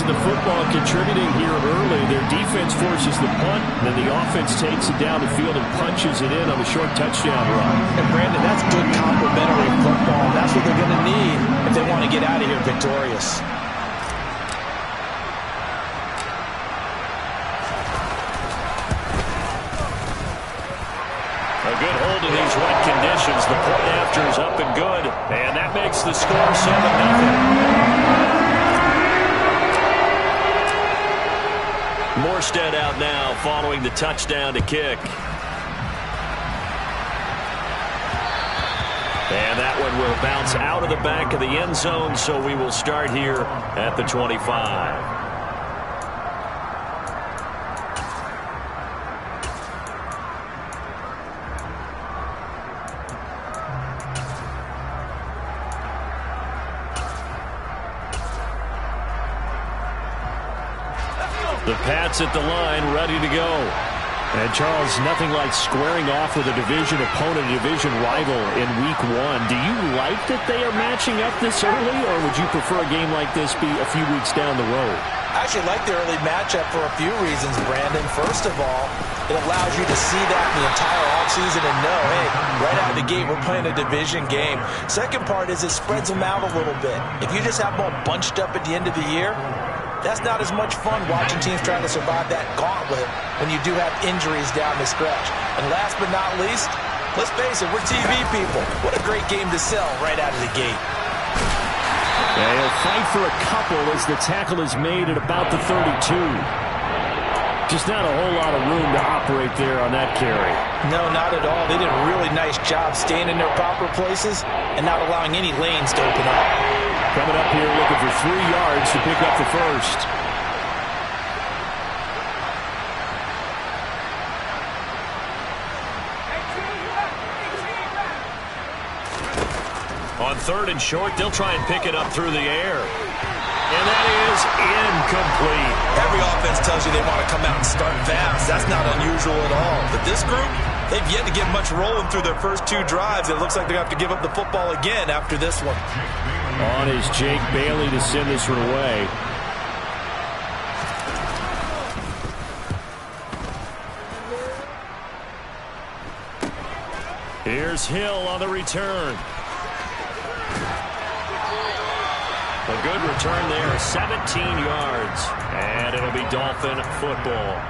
passing the football, contributing here early. Their defense forces the punt, and then the offense takes it down the field and punches it in on the short touchdown run. And Brandon, that's good complementary football. That's what they're going to need if they want to get out of here victorious. A good hold in these wet conditions. The point after is up and good, and that makes the score 7-0. Morstead out now following the touchdown to kick. And that one will bounce out of the back of the end zone, so we will start here at the 25. The Pats at the line, ready to go. And, Charles, nothing like squaring off with a division opponent, a division rival in Week 1. Do you like that they are matching up this early, or would you prefer a game like this be a few weeks down the road? I actually like the early matchup for a few reasons, Brandon. First of all, it allows you to see that the entire offseason and know, hey, right out of the gate, we're playing a division game. Second part is it spreads them out a little bit. If you just have them all bunched up at the end of the year, that's not as much fun watching teams trying to survive that gauntlet when you do have injuries down the stretch. And last but not least, let's face it, we're TV people. What a great game to sell right out of the gate. Yeah, he'll fight for a couple as the tackle is made at about the 32. Just not a whole lot of room to operate there on that carry. No, not at all. They did a really nice job staying in their proper places and not allowing any lanes to open up. Coming up here looking for 3 yards to pick up the first. On 3rd and short, they'll try and pick it up through the air. And that is incomplete. Every offense tells you they want to come out and start fast. That's not unusual at all. But this group, they've yet to get much rolling through their first 2 drives. It looks like they're going to have to give up the football again after this one. On is Jake Bailey to send this one away. Here's Hill on the return. A good return there, 17 yards. And it'll be Dolphin football.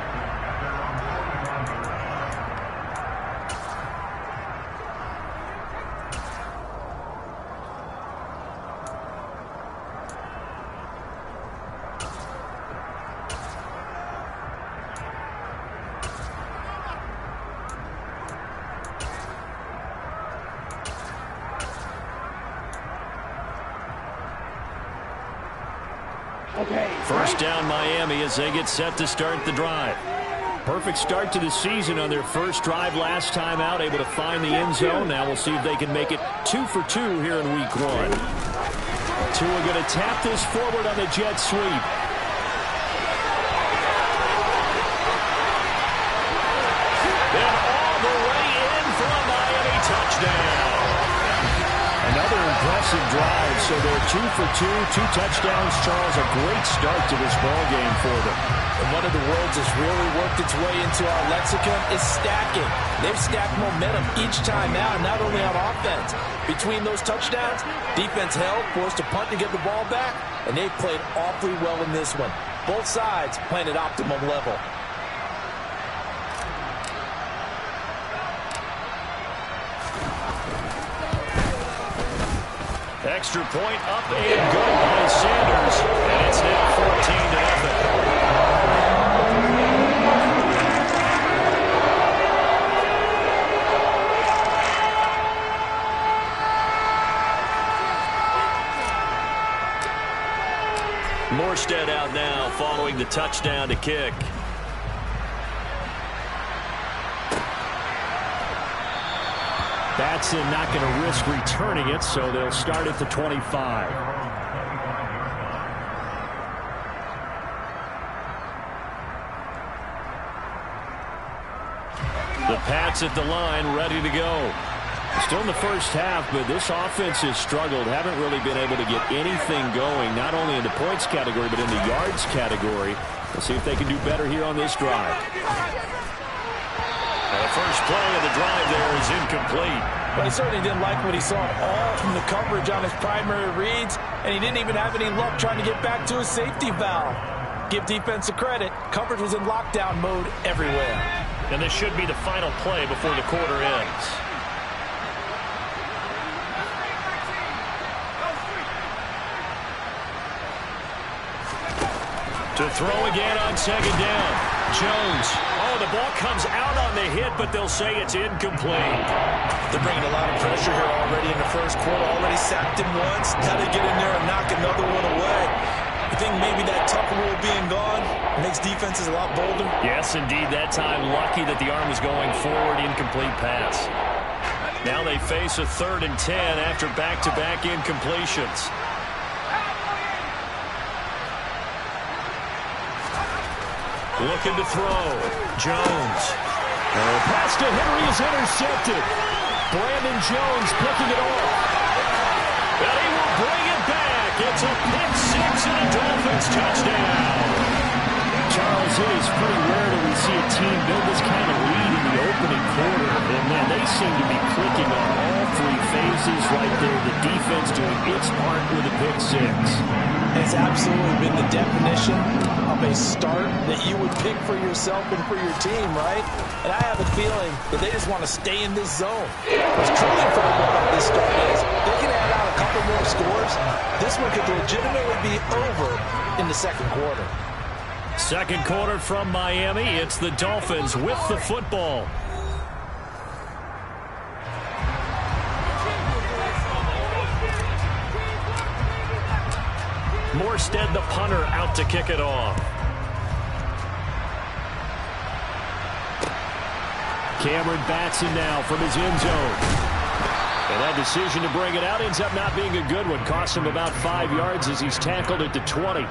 First down Miami as they get set to start the drive. Perfect start to the season on their first drive last time out, able to find the end zone. Now we'll see if they can make it 2 for 2 here in Week 1. Tua going to tap this forward on the jet sweep. And all the way in for a Miami touchdown. Another impressive drive, so they're 2 for 2, 2 touchdowns. Charles, a great start to this ball game for them. And one of the words that's really worked its way into our lexicon is stacking. They've stacked momentum each time out, not only on offense. Between those touchdowns, defense held, forced a punt to get the ball back, and they played awfully well in this one. Both sides playing at optimum level. Extra point up and good by Sanders. And it's now 14-0. Morstead out now following the touchdown to kick. Batson not going to risk returning it, so they'll start at the 25. The Pats at the line, ready to go. Still in the first half, but this offense has struggled. Haven't really been able to get anything going, not only in the points category, but in the yards category. We'll see if they can do better here on this drive. The first play of the drive there is incomplete. But he certainly didn't like what he saw at all from the coverage on his primary reads, and he didn't even have any luck trying to get back to his safety valve. Give defense a credit. Coverage was in lockdown mode everywhere. And this should be the final play before the quarter ends. To throw again on second down. Jones. Oh, the ball comes out on the hit, but they'll say it's incomplete. They're bringing a lot of pressure here already in the first quarter. Already sacked him once. Now they get in there and knock another one away. You think maybe that Tucker rule being gone makes defenses a lot bolder? Yes, indeed. That time, lucky that the arm was going forward. Incomplete pass. Now they face a 3rd and 10 after back-to-back incompletions. Looking to throw. Jones. Pass to Henry is intercepted. Brandon Jones picking it off. And he will bring it back. It's a pick six and a Dolphins touchdown. Charles, it is pretty rare that we see a team build this kind of lead in the opening quarter. And, man, they seem to be clicking on all 3 phases right there. The defense doing its part with a pick six. It's absolutely been the definition of a start that you would pick for yourself and for your team, right? And I have a feeling that they just want to stay in this zone. What's truly incredible about this start is they can add out a couple more scores. This one could legitimately be over in the second quarter. Second quarter from Miami. It's the Dolphins with the football. Morstead, the punter, out to kick it off. Cameron Batson now from his end zone. And that decision to bring it out ends up not being a good one. Costs him about 5 yards as he's tackled at the 20.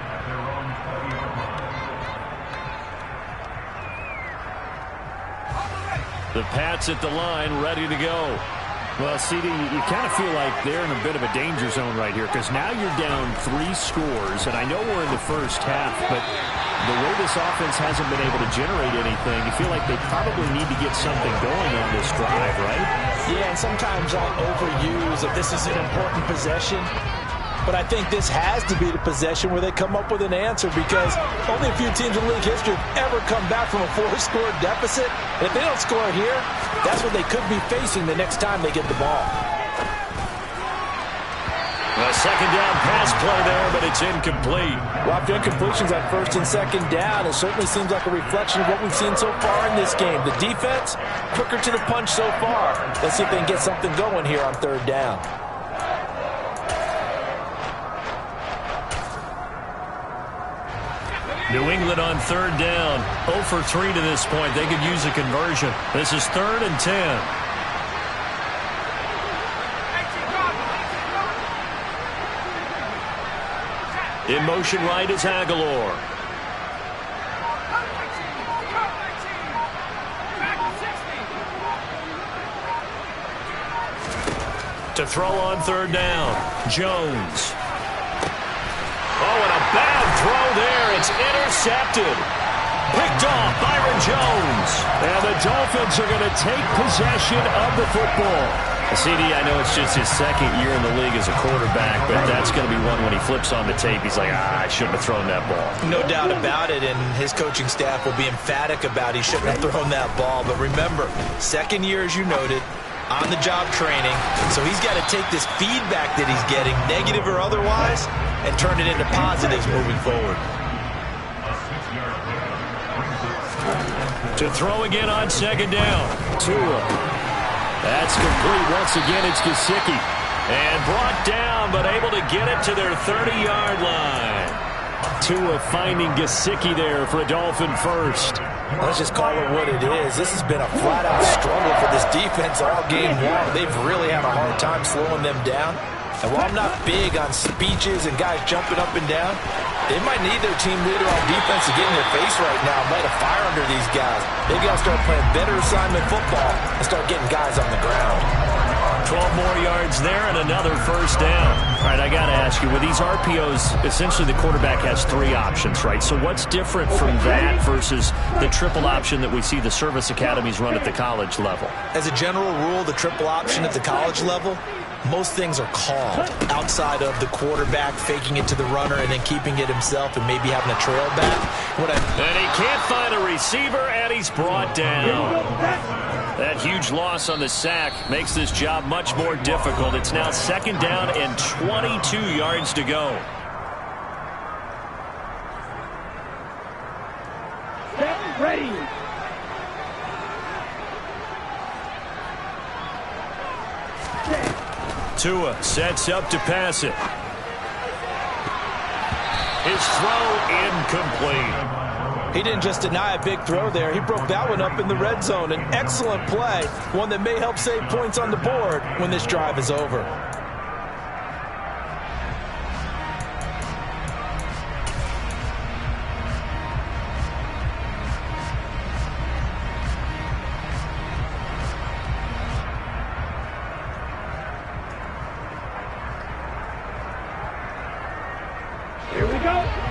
The Pats at the line, ready to go. Well, CD, you kind of feel like they're in a bit of a danger zone right here because now you're down 3 scores, and I know we're in the first half, but the way this offense hasn't been able to generate anything, you feel like they probably need to get something going on this drive, right? Yeah, and sometimes I'll overuse if this is an important possession. But I think this has to be the possession where they come up with an answer because only a few teams in league history have ever come back from a 4-score deficit. And if they don't score here, that's what they could be facing the next time they get the ball. A second down pass play there, but it's incomplete. Well, after incompletions on 1st and 2nd down, it certainly seems like a reflection of what we've seen so far in this game. The defense, quicker to the punch so far. Let's see if they can get something going here on 3rd down. New England on 3rd down. 0 for 3 to this point. They could use a conversion. This is 3rd and 10. In motion right is Aguilar. To throw on 3rd down. Jones. Oh, and a bad throw there. It's intercepted. Picked off Byron Jones. And the Dolphins are going to take possession of the football. CD, I know it's just his 2nd year in the league as a quarterback, but that's going to be one when he flips on the tape. He's like, I shouldn't have thrown that ball. No doubt about it, and his coaching staff will be emphatic about he shouldn't have thrown that ball. But remember, 2nd year, as you noted, on-the-job training, so he's got to take this feedback that he's getting, negative or otherwise, and turn it into positives moving forward. To throw again on 2nd down. Tua. That's complete. Once again, it's Gesicki. And brought down, but able to get it to their 30-yard line. Tua finding Gesicki there for a Dolphin first. Let's just call it what it is. This has been a flat-out struggle for this defense all game long. They've really had a hard time slowing them down. And while I'm not big on speeches and guys jumping up and down, they might need their team leader on defense to get in their face right now, light a fire under these guys. They've got to start playing better assignment football and start getting guys on the ground. 12 more yards there and another first down. All right, I got to ask you, with these RPOs, essentially the quarterback has 3 options, right? So what's different from that versus the triple option that we see the service academies run at the college level? As a general rule, the triple option at the college level, most things are called outside of the quarterback faking it to the runner and then keeping it himself and maybe having a trail back. And he can't find a receiver, and he's brought down. That huge loss on the sack makes this job much more difficult. It's now 2nd down and 22 yards to go. Get ready. Tua sets up to pass it. His throw incomplete. He didn't just deny a big throw there. He broke that one up in the red zone. An excellent play, one that may help save points on the board when this drive is over.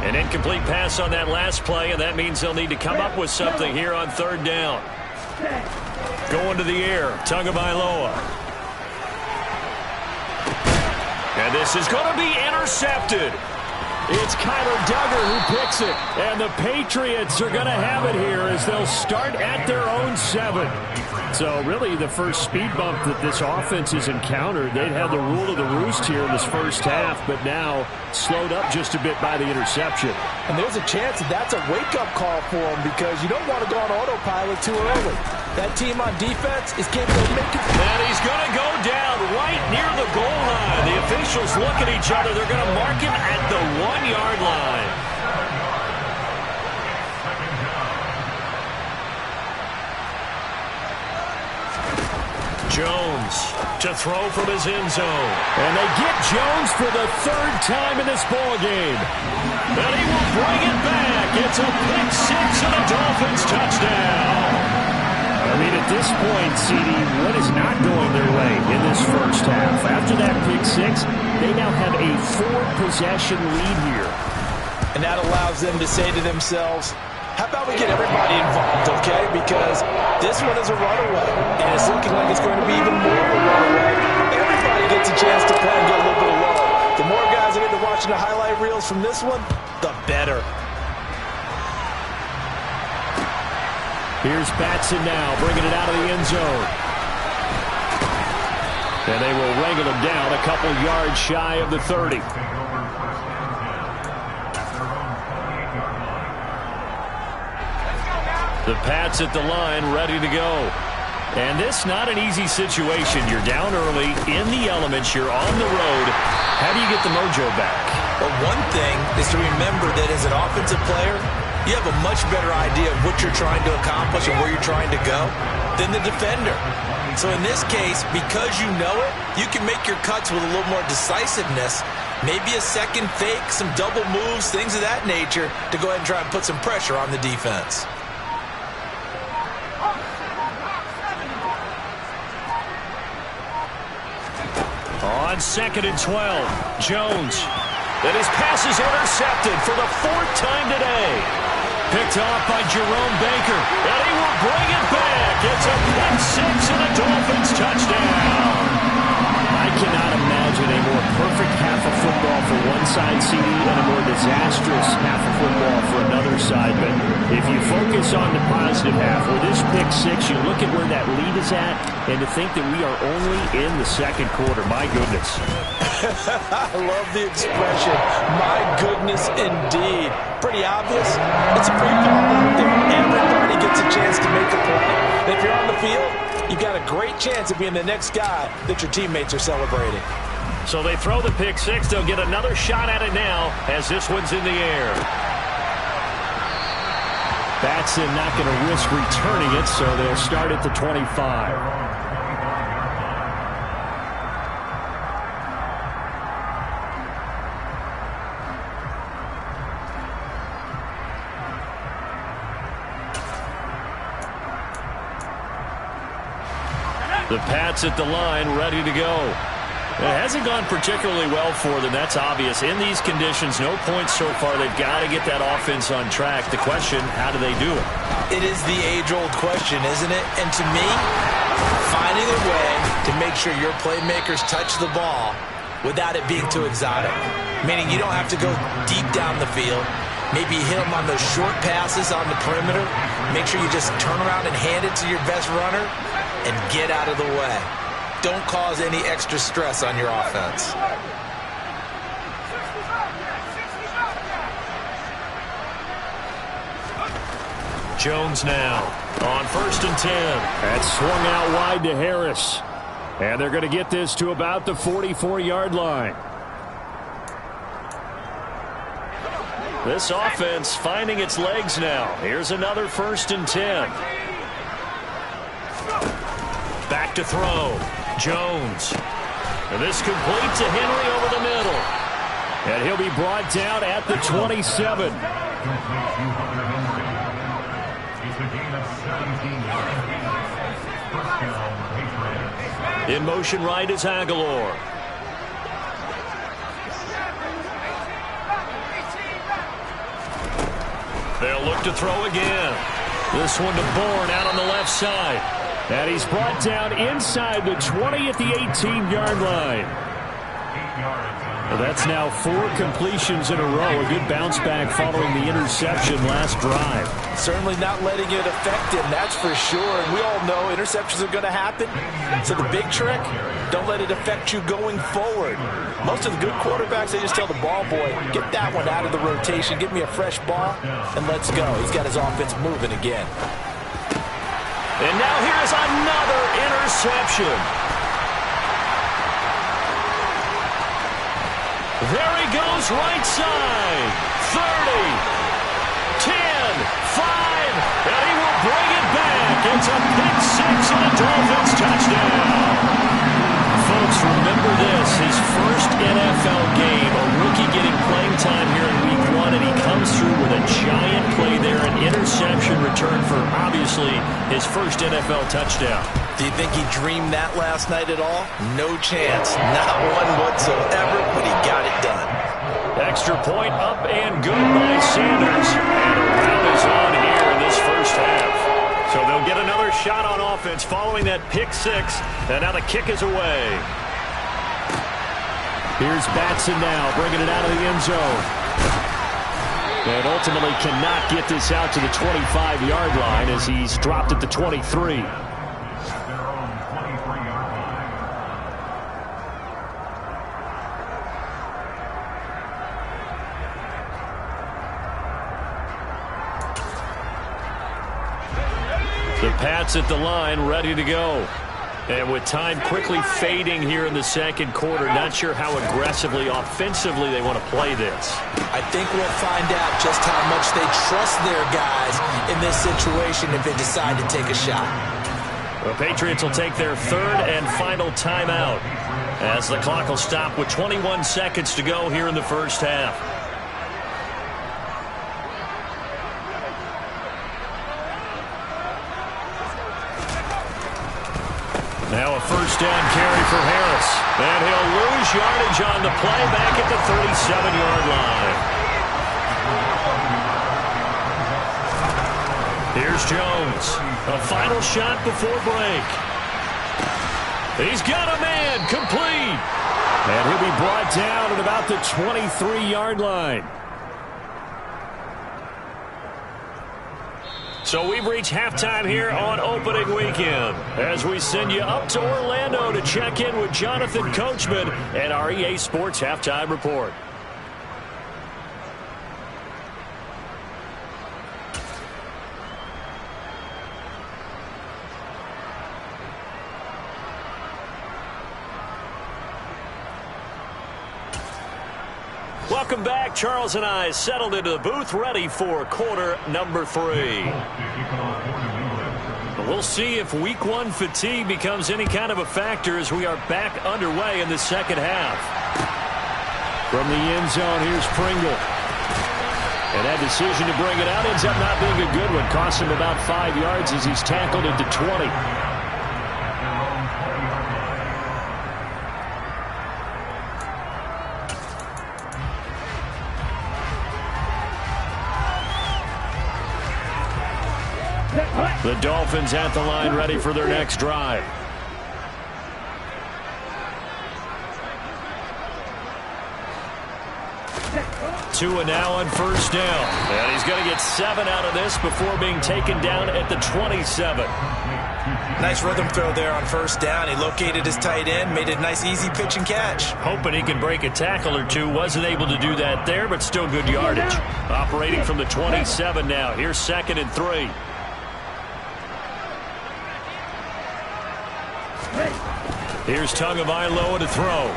An incomplete pass on that last play, and that means they'll need to come up with something here on 3rd down. Going to the air, Tagovailoa. And this is going to be intercepted. It's Kyler Duggar who picks it. And the Patriots are going to have it here as they'll start at their own 7. So really the first speed bump that this offense has encountered, they'd had the rule of the roost here in this first half, but now slowed up just a bit by the interception. And there's a chance that that's a wake-up call for them because you don't want to go on autopilot too early. That team on defense is capable of making... And he's going to go down right near the goal line. The officials look at each other. They're going to mark him at the 1-yard line. Jones to throw from his end zone. And they get Jones for the 3rd time in this ballgame. And he will bring it back. It's a pick 6 and a Dolphins touchdown. I mean, at this point, CD, what is not going their way in this first half? After that pick 6, they now have a 4-possession lead here. And that allows them to say to themselves, how about we get everybody involved, okay? Because this one is a runaway, and it's looking like it's going to be even more of a runaway. Everybody gets a chance to play and get a little bit of love. The more guys that get to watching the highlight reels from this one, the better. Here's Batson now, bringing it out of the end zone. And they will wrangle him down a couple yards shy of the 30. The Pats at the line, ready to go. And this not an easy situation. You're down early, in the elements, you're on the road. How do you get the mojo back? Well, one thing is to remember that as an offensive player, you have a much better idea of what you're trying to accomplish and where you're trying to go than the defender. So in this case, because you know it, you can make your cuts with a little more decisiveness, maybe a second fake, some double moves, things of that nature, to go ahead and try and put some pressure on the defense. On 2nd and 12, Jones. And his pass is intercepted for the 4th time today. Picked off by Jerome Baker. And he will bring it back. It's a pick 6 and a Dolphins touchdown. I cannot imagine a more perfect half of football for one side, CD, and a more disastrous half of football for another side. But if you focus on the positive half, with this pick 6, you look at where that lead is at, and to think that we are only in the 2nd quarter. My goodness. I love the expression, my goodness indeed. Pretty obvious. It's a free ball out there. Everybody gets a chance to make a play. And if you're on the field, you've got a great chance of being the next guy that your teammates are celebrating. So they throw the pick 6. They'll get another shot at it now as this one's in the air. Batson not going to risk returning it, so they'll start at the 25. The Pats at the line, ready to go. It hasn't gone particularly well for them, that's obvious. In these conditions, no points so far. They've got to get that offense on track. The question, how do they do it? It is the age-old question, isn't it? And to me, finding a way to make sure your playmakers touch the ball without it being too exotic. Meaning you don't have to go deep down the field. Maybe hit them on those short passes on the perimeter. Make sure you just turn around and hand it to your best runner and get out of the way. Don't cause any extra stress on your offense. Jones now on 1st and 10. That's swung out wide to Harris. And they're going to get this to about the 44-yard line. This offense finding its legs now. Here's another 1st and 10. Back to throw. Jones. And this complete to Henry over the middle. And he'll be brought down at the 27. In motion right is Aguilar. They'll look to throw again. This one to Bourne out on the left side. And he's brought down inside the 20 at the 18-yard line. Well, that's now 4 completions in a row. A good bounce back following the interception last drive. Certainly not letting it affect him, that's for sure. And we all know interceptions are going to happen. So the big trick, don't let it affect you going forward. Most of the good quarterbacks, they just tell the ball boy, get that one out of the rotation, give me a fresh ball, and let's go. He's got his offense moving again. And now here's another interception. There he goes, right side. 30, 10, 5, and he will bring it back. It's a pick six and a Dolphins touchdown. Folks, remember this, his first NFL game, a rookie getting playing time here in week 1, and he comes through with a giant play there, an interception return for, obviously, his first NFL touchdown. Do you think he dreamed that last night at all? No chance. Not one whatsoever, but he got it done. Extra point up and good by Sanders. And a round is on here in this first half. So they'll get another shot on offense following that pick six. And now the kick is away. Here's Batson now, bringing it out of the end zone. And ultimately cannot get this out to the 25-yard line as he's dropped at the 23. The Pats at the line, ready to go. And with time quickly fading here in the second quarter, not sure how aggressively, offensively they want to play this. I think we'll find out just how much they trust their guys in this situation if they decide to take a shot. The Patriots will take their third and final timeout as the clock will stop with 21 seconds to go here in the first half. Now a first down carry for Harris. And he'll lose yardage on the play back at the 37-yard line. Here's Jones. A final shot before break. He's got a man complete. And he'll be brought down at about the 23-yard line. So we've reached halftime here on opening weekend as we send you up to Orlando to check in with Jonathan Coachman and our EA Sports Halftime Report. Welcome back. Charles and I settled into the booth, ready for quarter number 3. We'll see if week 1 fatigue becomes any kind of a factor as we are back underway in the second half. From the end zone, here's Pringle. And that decision to bring it out ends up not being a good one. Costs him about 5 yards as he's tackled at the 20. The Dolphins at the line ready for their next drive. Tua now on first down. And he's going to get 7 out of this before being taken down at the 27. Nice rhythm throw there on first down. He located his tight end, made a nice easy pitch and catch. Hoping he can break a tackle or two. Wasn't able to do that there, but still good yardage. Operating from the 27 now. Here's 2nd and 3. Here's Tagovailoa to throw.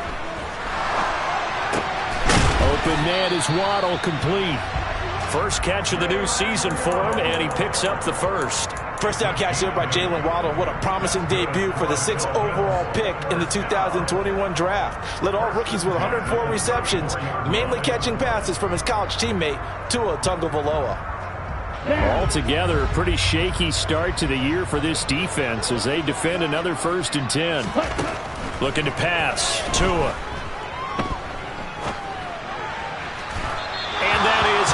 Open man is Waddle, complete. First catch of the new season for him, and he picks up the first. First down catch there by Jalen Waddle. What a promising debut for the 6th overall pick in the 2021 draft. Led all rookies with 104 receptions, mainly catching passes from his college teammate, Tua Tagovailoa. Altogether, a pretty shaky start to the year for this defense as they defend another 1st and 10. Looking to pass. Tua. And that is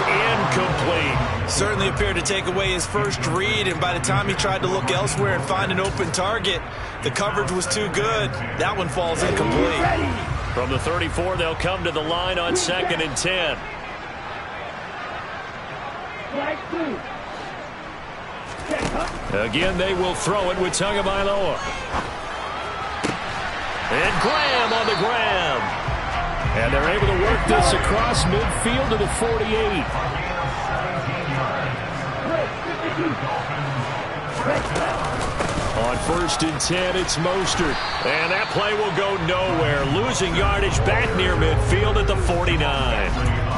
incomplete. Certainly appeared to take away his first read, and by the time he tried to look elsewhere and find an open target, the coverage was too good. That one falls incomplete. From the 34, they'll come to the line on 2nd and 10. Again, they will throw it with Tagovailoa. And Graham on the grab. And they're able to work this across midfield to the 48. On 1st and 10, it's Mostert. And that play will go nowhere. Losing yardage back near midfield at the 49.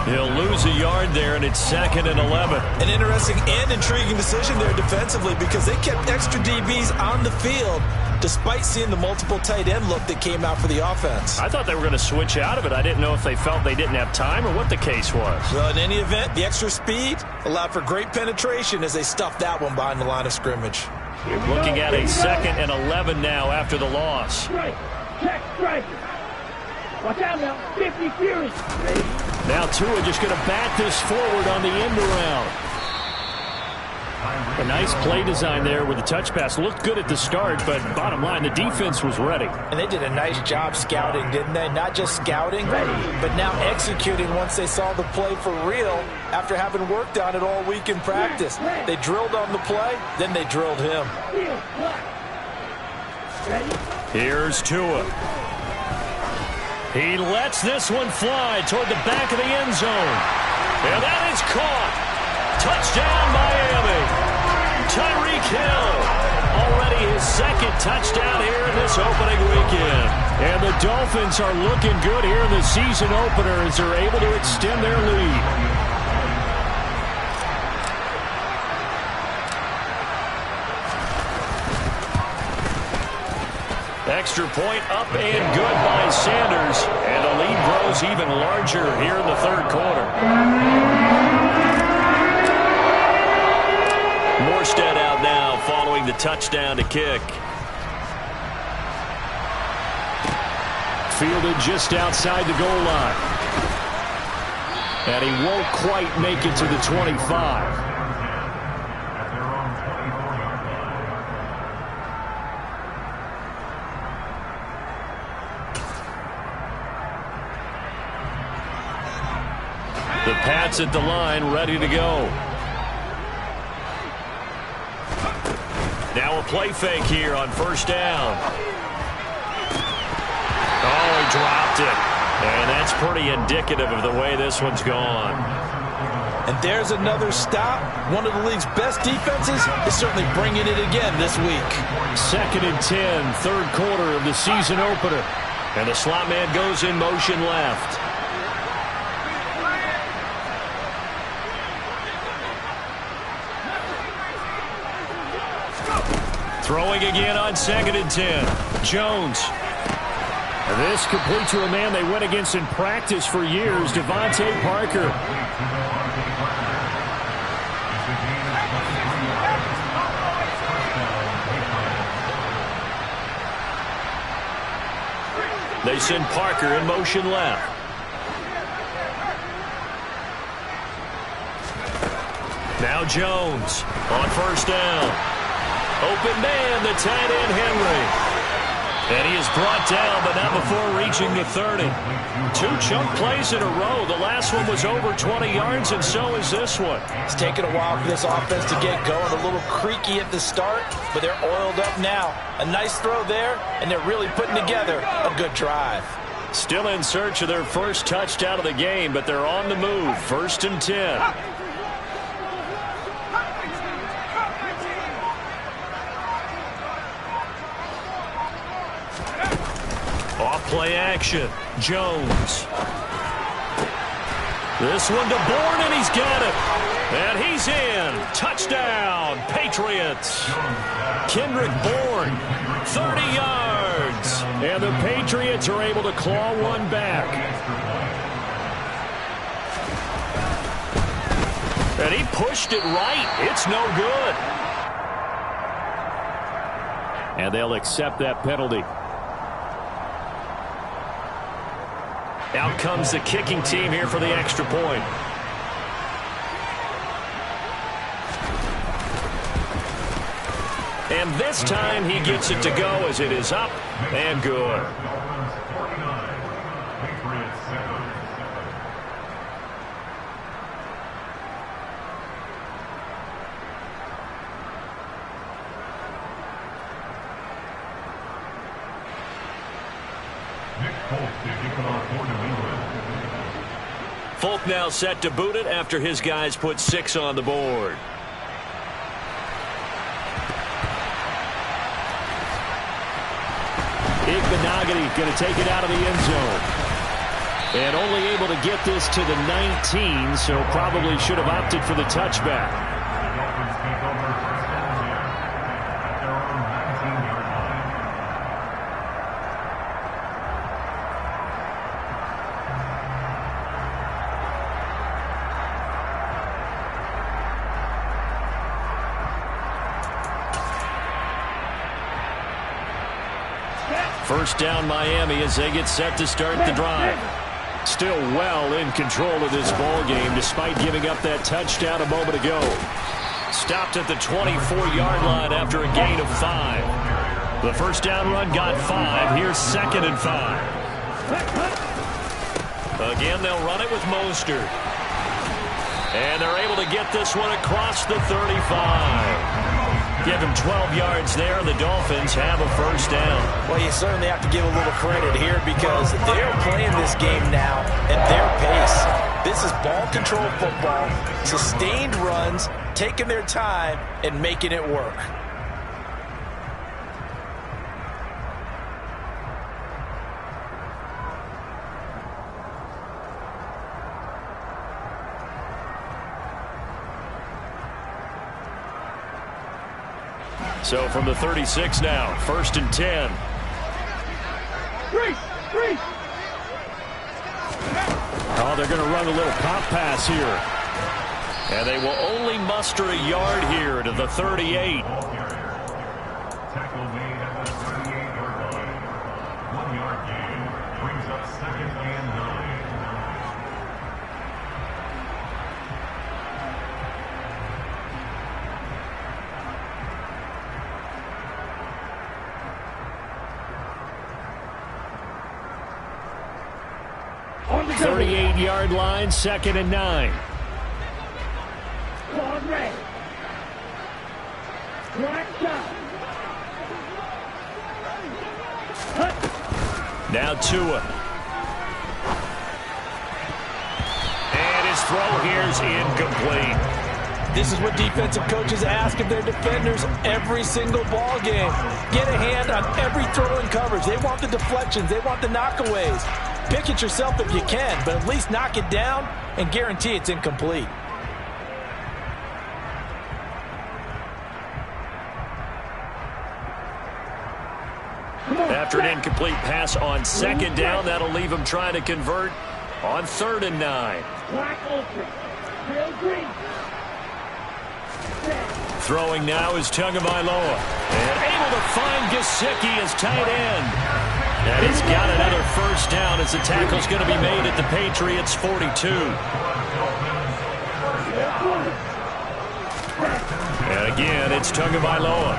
He'll lose a yard there, and it's 2nd and 11. An interesting and intriguing decision there defensively because they kept extra DBs on the field despite seeing the multiple tight end look that came out for the offense. I thought they were going to switch out of it. I didn't know if they felt they didn't have time or what the case was. Well, in any event, the extra speed allowed for great penetration as they stuffed that one behind the line of scrimmage. Looking at a 2nd and 11 now after the loss. Strike. Check strike. Watch out now. 50 Fury. Now Tua just going to bat this forward on the end around. A nice play design there with the touch pass. Looked good at the start, but bottom line, the defense was ready. And they did a nice job scouting, didn't they? Not just scouting, but now executing once they saw the play for real after having worked on it all week in practice. They drilled on the play, then they drilled him. Here's Tua. He lets this one fly toward the back of the end zone. And that is caught. Touchdown, Miami. Tyreek Hill. Already his 2nd touchdown here in this opening weekend. And the Dolphins are looking good here in the season opener as they're able to extend their lead. Extra point up and good by Sanders. And the lead grows even larger here in the 3rd quarter. Morstead out now following the touchdown to kick. Fielded just outside the goal line. And he won't quite make it to the 25. The Pats at the line, ready to go. Now a play fake here on 1st down. Oh, he dropped it. And that's pretty indicative of the way this one's gone. And there's another stop. One of the league's best defenses is certainly bringing it again this week. 2nd and 10, 3rd quarter of the season opener. And the slot man goes in motion left. Throwing again on 2nd and 10. Jones. This complete to a man they went against in practice for years, Devontae Parker. They send Parker in motion left. Now Jones on first down. Open man, the tight end Henry. And he is brought down, but not before reaching the 30. 2 chunk plays in a row. The last one was over 20 yards, and so is this one. It's taken a while for this offense to get going. A little creaky at the start, but they're oiled up now. A nice throw there, and they're really putting together a good drive. Still in search of their first touchdown of the game, but they're on the move. 1st and 10. Off-play action. Jones. This one to Bourne, and he's got it. And he's in. Touchdown, Patriots. Kendrick Bourne, 30 yards. And the Patriots are able to claw one back. And he pushed it right. It's no good. And they'll accept that penalty. Out comes the kicking team here for the extra point. And this time he gets it to go as it is up and good. Folk now set to boot it after his guys put 6 on the board. Igbenogany going to take it out of the end zone. And only able to get this to the 19, so probably should have opted for the touchback. First down Miami as they get set to start the drive. Still well in control of this ball game despite giving up that touchdown a moment ago. Stopped at the 24-yard line after a gain of 5. The first down run got 5. Here's 2nd and 5. Again, they'll run it with Mostert. And they're able to get this one across the 35. Give him 12 yards there. The Dolphins have a first down. Well, you certainly have to give a little credit here because they're playing this game now at their pace. This is ball control football, sustained runs, taking their time and making it work. So from the 36 now, 1st and 10. Oh, they're going to run a little pop pass here. And they will only muster a yard here to the 38. Tackle made at the 38-yard line. 1-yard gain brings up 2nd and 9. On the 38-yard line, 2nd and 9. red. Black shot. Now Tua. And his throw here's incomplete. This is what defensive coaches ask of their defenders every single ball game. Get a hand on every throw in coverage. They want the deflections. They want the knockaways. Pick it yourself if you can, but at least knock it down and guarantee it's incomplete. After an incomplete pass on 2nd down, that'll leave him trying to convert on 3rd and 9. Black open. Real green. Throwing now is Tagovailoa. And able to find Gesicki as tight end. And he's got another first down as the tackle's going to be made at the Patriots' 42. again. It's Tagovailoa.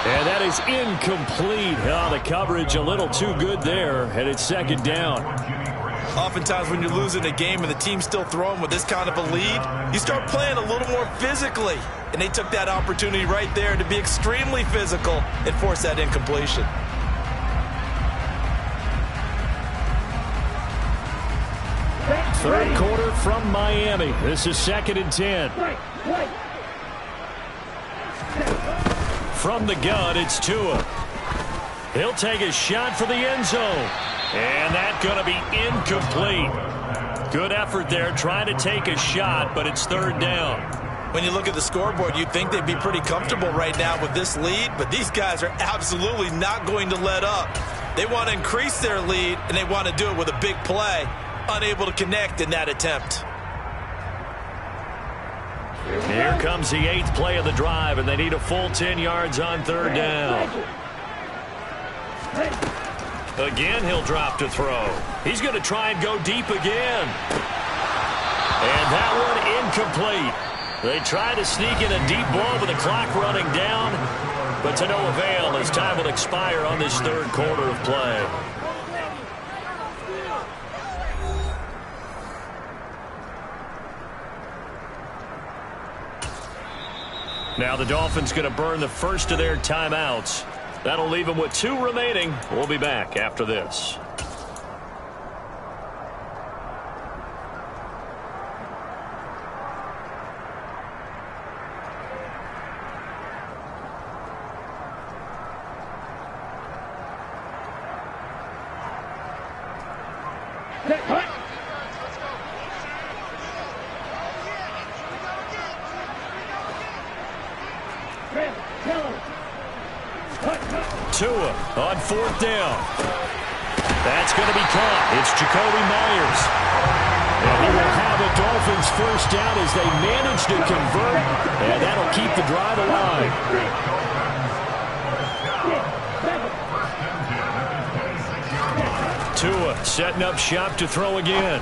And that is incomplete. Oh, the coverage a little too good there, and it's second down. Oftentimes when you're losing a game and the team's still throwing with this kind of a lead, you start playing a little more physically. And they took that opportunity right there to be extremely physical and force that incompletion. Third quarter from Miami. This is 2nd and 10. From the gun, it's Tua. He'll take a shot for the end zone. And that's going to be incomplete. Good effort there trying to take a shot, but it's third down. When you look at the scoreboard, you'd think they'd be pretty comfortable right now with this lead, but these guys are absolutely not going to let up. They want to increase their lead, and they want to do it with a big play. Unable to connect in that attempt. Here comes the 8th play of the drive, and they need a full 10 yards on third down. Again, he'll drop to throw. He's going to try and go deep again. And that one incomplete. They try to sneak in a deep ball with the clock running down, but to no avail as time will expire on this third quarter of play. Now the Dolphins going to burn the first of their timeouts. That'll leave them with 2 remaining. We'll be back after this. Tua on 4th down. That's going to be caught. It's Jacoby Myers. And he will have a Dolphins first down as they manage to convert, and that'll keep the drive alive. Tua setting up shop to throw again.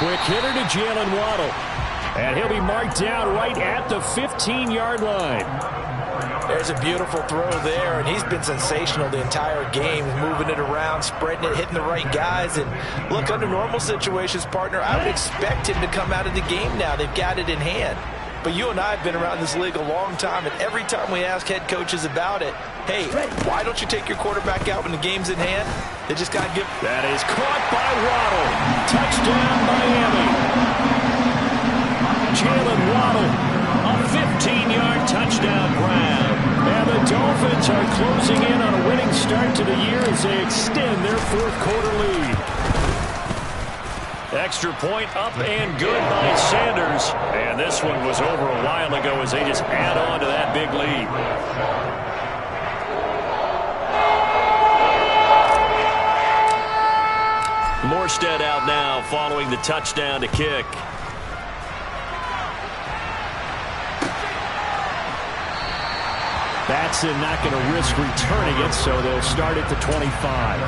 Quick hitter to Jalen Waddle. And he'll be marked down right at the 15-yard line. There's a beautiful throw there, and he's been sensational the entire game, moving it around, spreading it, hitting the right guys. And look, under normal situations, partner, I would expect him to come out of the game now. They've got it in hand. But you and I have been around this league a long time, and every time we ask head coaches about it, hey, why don't you take your quarterback out when the game's in hand? They just got to give. That is caught by Waddle. Touchdown, Miami. Jalen Waddle, a 15-yard touchdown grab. And the Dolphins are closing in on a winning start to the year as they extend their fourth quarter lead. Extra point up and good by Sanders. And this one was over a while ago as they just add on to that big lead. Morstead out now following the touchdown to kick. Batson not going to risk returning it, so they'll start at the 25.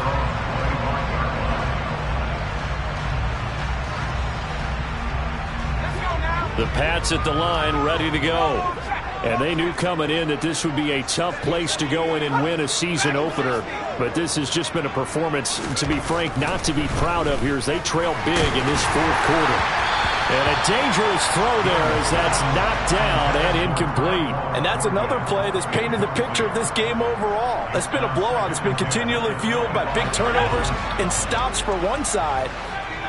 The Pats at the line ready to go. And they knew coming in that this would be a tough place to go in and win a season opener. But this has just been a performance, to be frank, not to be proud of here as they trail big in this fourth quarter. And a dangerous throw there as that's knocked down and incomplete. And that's another play that's painted the picture of this game overall. It's been a blowout. It's been continually fueled by big turnovers and stops for one side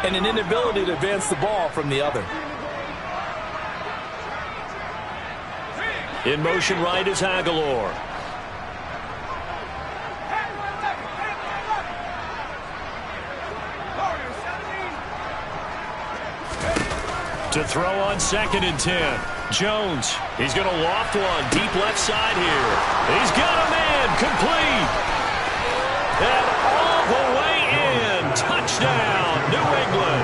and an inability to advance the ball from the other. In motion right is Aguilar. To throw on 2nd and 10. Jones, he's going to loft one deep left side here. He's got a man, complete. And all the way in. Touchdown, New England.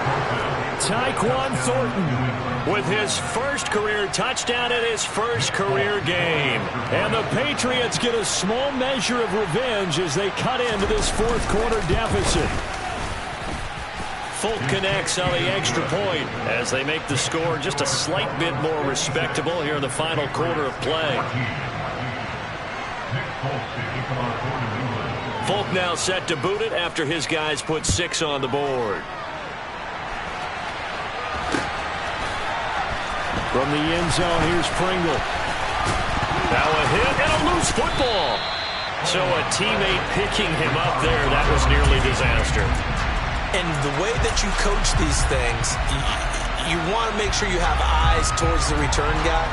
Tyquan Thornton with his first career touchdown in his first career game. And the Patriots get a small measure of revenge as they cut into this fourth quarter deficit. Folk connects on the extra point as they make the score just a slight bit more respectable here in the final quarter of play. Folk now set to boot it after his guys put 6 on the board. From the end zone, here's Pringle. Now a hit and a loose football. So a teammate picking him up there, that was nearly disaster. And the way that you coach these things, you want to make sure you have eyes towards the return guy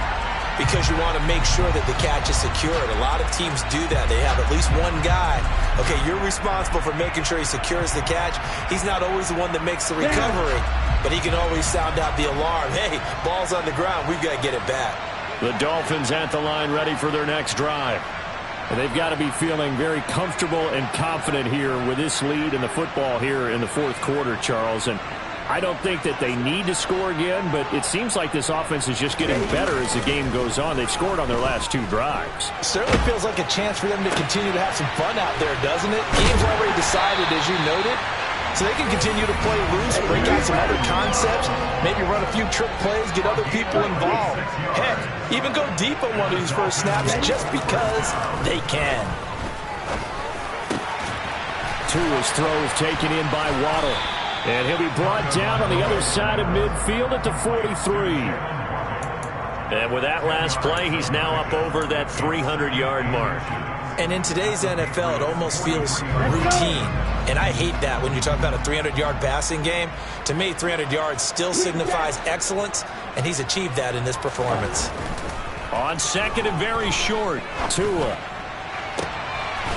because you want to make sure that the catch is secured. A lot of teams do that. They have at least one guy. Okay, you're responsible for making sure he secures the catch. He's not always the one that makes the recovery, but he can always sound out the alarm. Hey, ball's on the ground. We've got to get it back. The Dolphins at the line ready for their next drive. And they've got to be feeling very comfortable and confident here with this lead in the football here in the fourth quarter, Charles. And I don't think that they need to score again, but it seems like this offense is just getting better as the game goes on. They've scored on their last 2 drives. Certainly feels like a chance for them to continue to have some fun out there, doesn't it? Game's already decided, as you noted. So they can continue to play loose, break out some other concepts, maybe run a few trick plays, get other people involved. Heck, even go deep on one of these first snaps just because they can. Tua's throw is taken in by Waddle. And he'll be brought down on the other side of midfield at the 43. And with that last play, he's now up over that 300-yard mark. And in today's NFL, it almost feels routine. And I hate that when you talk about a 300-yard passing game. To me, 300 yards still signifies excellence, and he's achieved that in this performance. On second and very short, Tua.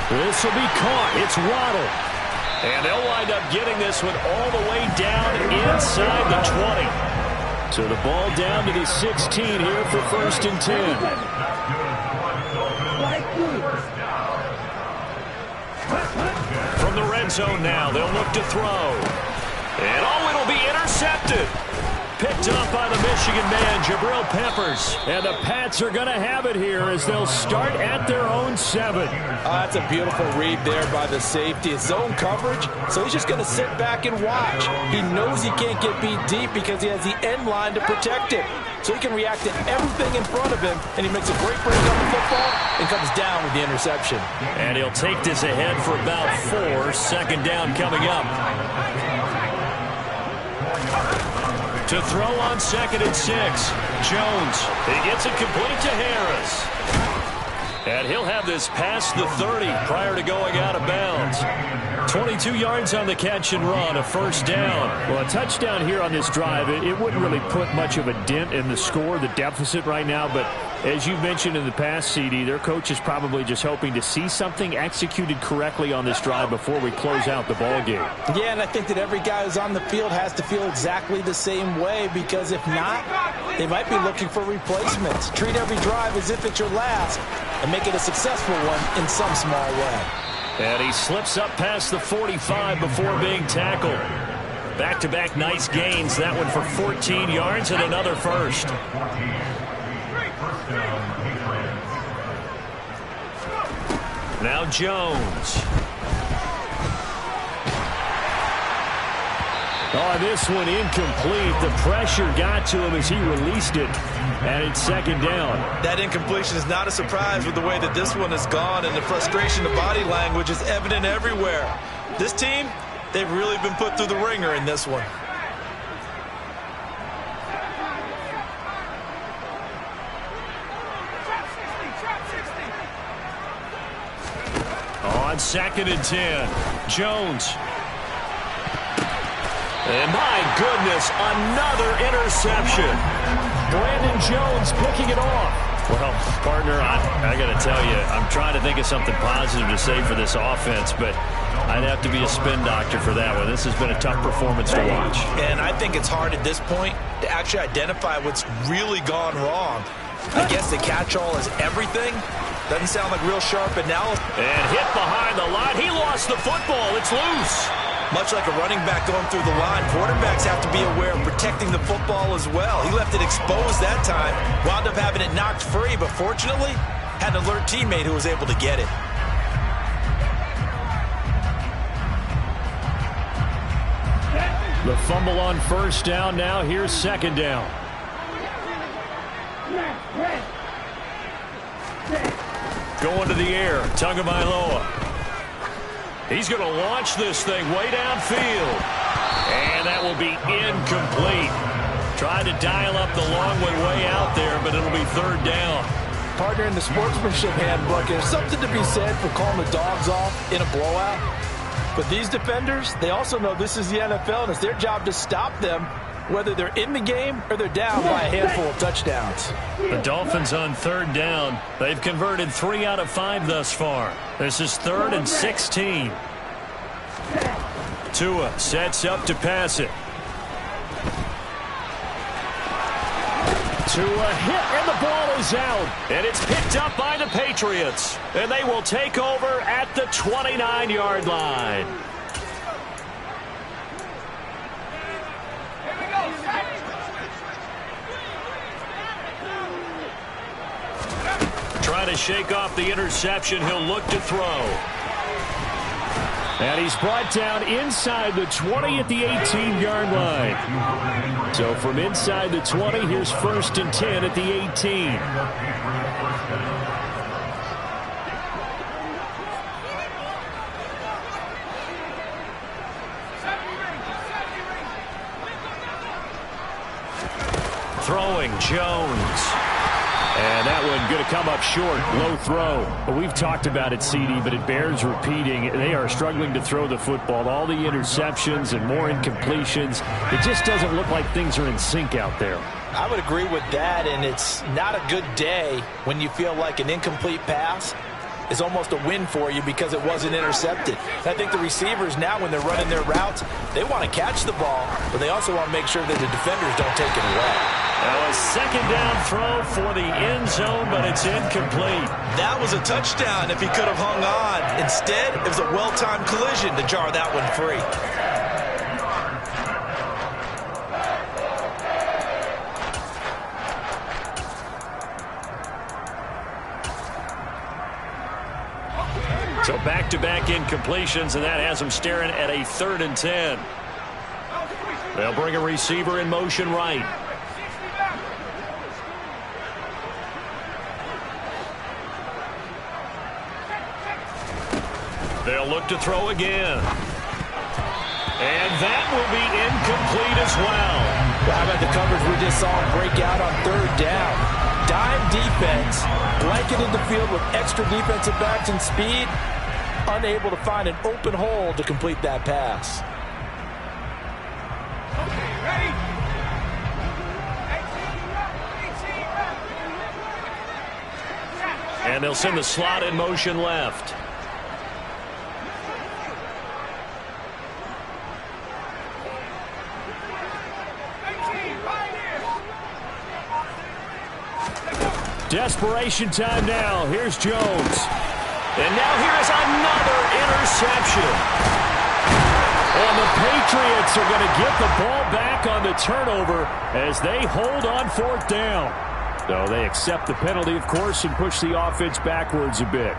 This will be caught. It's Waddle. And they'll wind up getting this one all the way down inside the 20. So the ball down to the 16 here for 1st and 10. From the red zone now, they'll look to throw. And it'll be intercepted. Picked up by the Michigan man, Jabril Peppers. And the Pats are going to have it here as they'll start at their own 7. That's a beautiful read there by the safety. It's zone coverage, so he's just going to sit back and watch. He knows he can't get beat deep because he has the end line to protect it. So he can react to everything in front of him, and he makes a great break on the football and comes down with the interception. And he'll take this ahead for about 4. Second down coming up. To throw on 2nd and 6. Jones. He gets it complete to Harris. And he'll have this past the 30 prior to going out of bounds. 22 yards on the catch and run, a 1st down. Well, a touchdown here on this drive, it wouldn't really put much of a dent in the score, the deficit right now. But as you mentioned in the past, CD, their coach is probably just hoping to see something executed correctly on this drive before we close out the ball game. Yeah, and I think that every guy who's on the field has to feel exactly the same way, because if not, they might be looking for replacements. Treat every drive as if it's your last and make it a successful one in some small way. And he slips up past the 45 before being tackled. Back-to-back nice gains. That one for 14 yards and another 1st. Now Jones. Oh, this one incomplete. The pressure got to him as he released it. And it's 2nd down. That incompletion is not a surprise with the way that this one has gone, and the frustration of body language is evident everywhere. This team, they've really been put through the ringer in this one. On 2nd and 10, Jones. And my goodness, another interception. Brandon Jones picking it off. Well, partner, I got to tell you, I'm trying to think of something positive to say for this offense, but I'd have to be a spin doctor for that one. This has been a tough performance to watch. And I think it's hard at this point to actually identify what's really gone wrong. I guess the catch-all is everything. Doesn't sound like real sharp analysis. And hit behind the line. He lost the football. It's loose. Much like a running back going through the line, quarterbacks have to be aware of protecting the football as well. He left it exposed that time, wound up having it knocked free, but fortunately, had an alert teammate who was able to get it. The fumble on first down. Now here's second down. Going to the air. Tagovailoa. He's going to launch this thing way downfield. And that will be incomplete. Tried to dial up the long way out there, but it'll be third down. Partner, in the sportsmanship handbook, there's something to be said for calling the dogs off in a blowout. But these defenders, they also know this is the NFL, and it's their job to stop them, whether they're in the game or they're down by a handful of touchdowns. The Dolphins on third down. They've converted 3 out of 5 thus far. This is 3rd and 16. Tua sets up to pass it. Tua hit, and the ball is out. And it's picked up by the Patriots. And they will take over at the 29-yard line. Trying to shake off the interception. He'll look to throw. And he's brought down inside the 20 at the 18-yard line. So from inside the 20, here's 1st and 10 at the 18. Throwing Jones. And that one going to come up short. Low throw. Well, we've talked about it, CD, but it bears repeating. They are struggling to throw the football. All the interceptions and more incompletions. It just doesn't look like things are in sync out there. I would agree with that, and it's not a good day when you feel like an incomplete pass is almost a win for you because it wasn't intercepted. And I think the receivers now, when they're running their routes, they want to catch the ball, but they also want to make sure that the defenders don't take it away. Now a second down throw for the end zone, but it's incomplete. That was a touchdown if he could have hung on. Instead, it was a well-timed collision to jar that one free. So back-to-back incompletions, and that has them staring at a 3rd and 10. They'll bring a receiver in motion right. They'll look to throw again. And that will be incomplete as well. How about the coverage we just saw break out on 3rd down? Dime defense, blanketed the field with extra defensive backs and speed, unable to find an open hole to complete that pass. Okay, ready? And they'll send the slot in motion left. Desperation time now. Here's Jones. And now here's another interception. And the Patriots are going to get the ball back on the turnover as they hold on 4th down. So they accept the penalty, of course, and push the offense backwards a bit.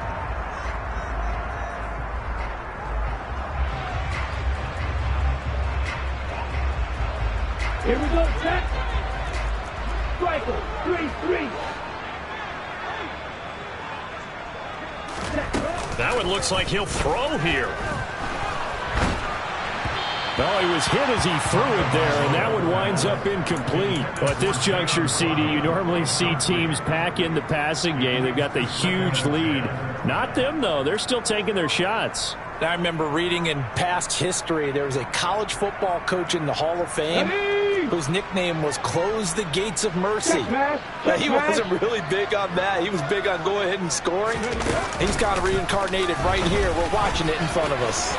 Here we go, set. Striker, 3-3. That one looks like he'll throw here. Well, he was hit as he threw it there, and that one winds up incomplete. Well, at this juncture, CD, you normally see teams pack in the passing game. They've got the huge lead. Not them, though. They're still taking their shots. I remember reading in past history, there was a college football coach in the Hall of Fame whose nickname was Close the Gates of Mercy. But he wasn't really big on that. He was big on go ahead and scoring. He's kind of reincarnated right here. We're watching it in front of us.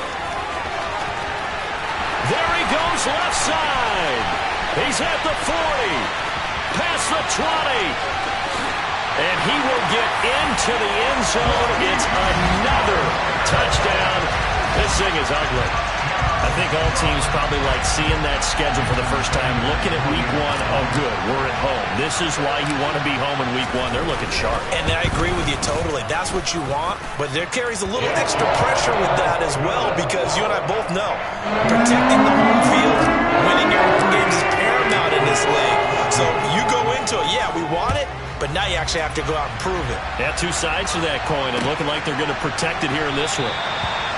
There he goes left side. He's at the 40. Past the 20. And he will get into the end zone. It's another touchdown. This thing is ugly. I think all teams probably like seeing that schedule for the first time, looking at week one. Oh, good, we're at home. This is why you want to be home in week one. They're looking sharp. And I agree with you totally. That's what you want, but there carries a little extra pressure with that as well, because you and I both know protecting the home field, winning your home games is paramount in this league. So you go into it, yeah, we want it, but now you actually have to go out and prove it. Yeah, two sides to that coin, and looking like they're going to protect it here in this one.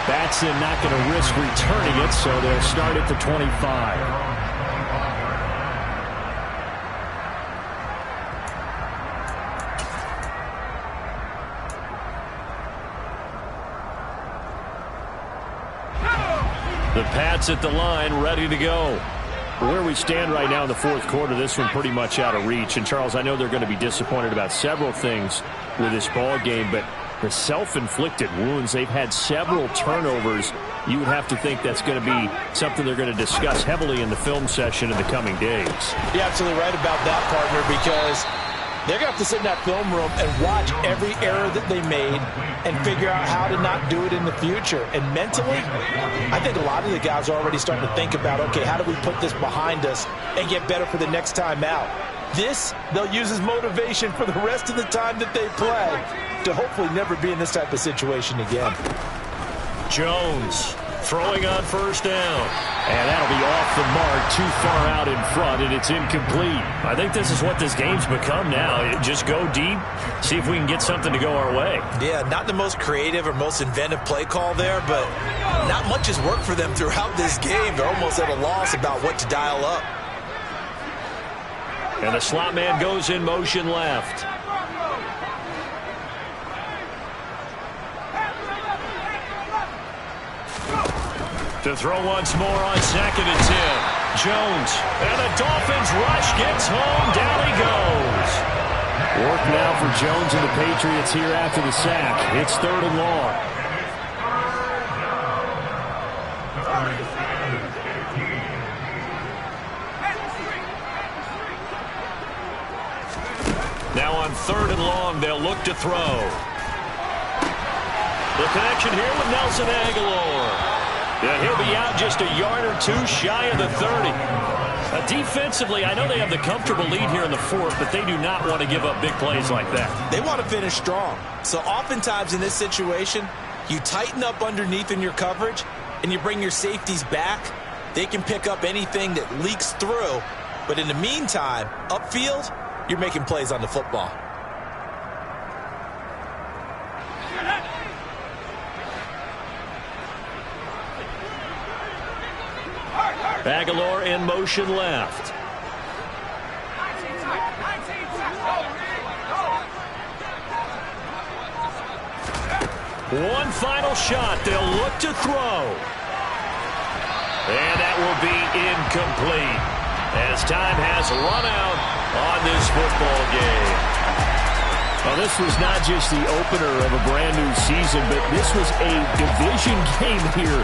Batson not going to risk returning it, so they'll start at the 25. The Pats at the line, ready to go. Where we stand right now in the fourth quarter, this one pretty much out of reach. And, Charles, I know they're going to be disappointed about several things with this ball game, but the self-inflicted wounds, they've had several turnovers. You would have to think that's going to be something they're going to discuss heavily in the film session in the coming days. You're absolutely right about that, partner, because they're going to have to sit in that film room and watch every error that they made and figure out how to not do it in the future. And mentally, I think a lot of the guys are already starting to think about, okay, how do we put this behind us and get better for the next time out? This, they'll use as motivation for the rest of the time that they play to hopefully never be in this type of situation again. Jones throwing on first down. And that'll be off the mark, too far out in front, and it's incomplete. I think this is what this game's become now. Just go deep, see if we can get something to go our way. Yeah, not the most creative or most inventive play call there, but not much has worked for them throughout this game. They're almost at a loss about what to dial up. And the slot man goes in motion left. To throw once more on 2nd and 10. Jones, and the Dolphins rush, gets home, down he goes. Work now for Jones and the Patriots here after the sack. It's 3rd and long. Now on 3rd and long, they'll look to throw. The connection here with Nelson Aguilar. Yeah, he'll be out just a yard or two shy of the 30. Defensively, I know they have the comfortable lead here in the fourth, but they do not want to give up big plays like that. They want to finish strong. So oftentimes in this situation, you tighten up underneath in your coverage, and you bring your safeties back. They can pick up anything that leaks through. But in the meantime, upfield, you're making plays on the football. Aguilar in motion left. One final shot. They'll look to throw. And that will be incomplete as time has run out on this football game. Well, this was not just the opener of a brand new season, but this was a division game here